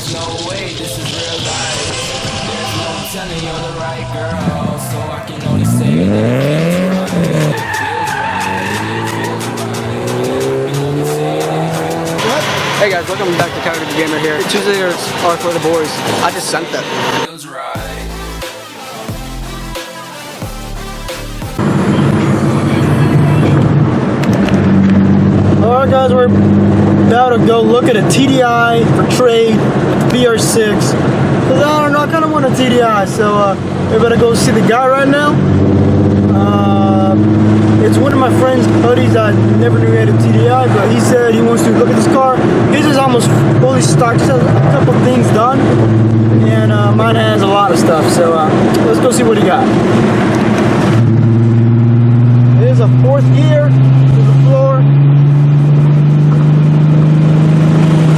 there's no way this is real life. There's no telling you're the right girl, so I can only say that it feels right. Hey guys, welcome back to Calgary Gamer here. Tuesdays are for the boys. I just sent them. Feels right. Alright guys, we're about to go look at a TDI for trade with the VR6. Cause I don't know, I kind of want a TDI, so we're about to go see the guy right now. It's one of my friend's buddies. I never knew he had a TDI, but he said he wants to look at this car. His is almost fully stocked, just has a couple things done, and mine has a lot of stuff. So let's go see what he got. It is a 4th gear to the floor.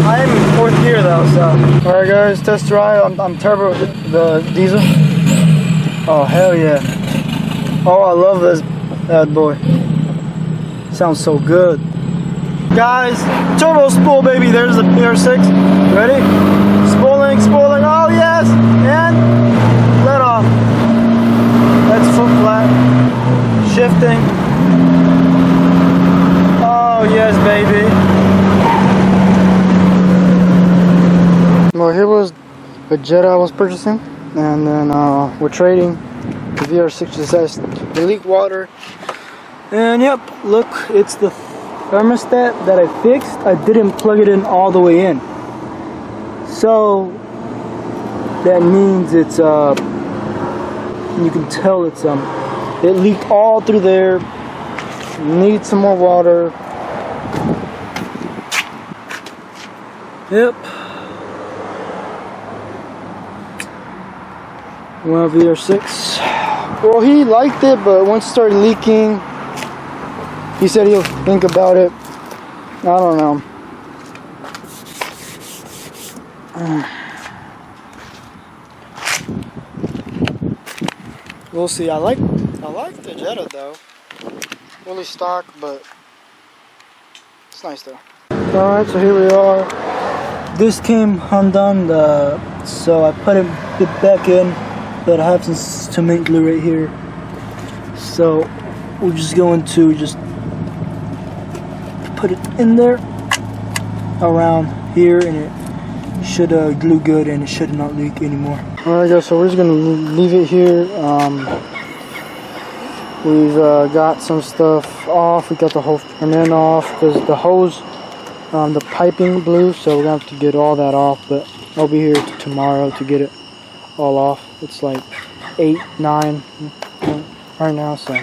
I am in 4th gear though, so. Alright guys, test drive. I'm turbo the diesel. Oh hell yeah. Oh, I love this bad boy. Sounds so good. Guys, turbo spool baby, there's the VR6. Ready? Spooling, spooling, oh yes! And let off. That's foot flat. Shifting. Oh yes baby. Well, here was a Jetta I was purchasing, and then we're trading the VR6 just has the leak water. And yep, look, it's the thermostat that I fixed. I didn't plug it in all the way in, so that means it's you can tell it's it leaked all through there. Needs some more water. Yep. Well, VR6. Well, he liked it, but once it started leaking, he said he'll think about it. I don't know. We'll see. I like the Jetta though. Really stock, but it's nice though. Alright, so here we are. This came undone, so I put it back in. But I have some cement glue right here, so we're just going to put it in there around here, and it should glue good, and it should not leak anymore. Alright guys, so we're just gonna leave it here. We've got some stuff off. We got the whole front end off because the hose, the piping blew, so we're gonna have to get all that off, but I'll be here tomorrow to get it all off. It's like 8, 9 right now, so.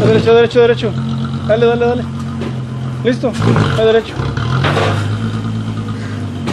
Derecho, derecho, derecho. Dale, dale, dale. Listo. A derecho.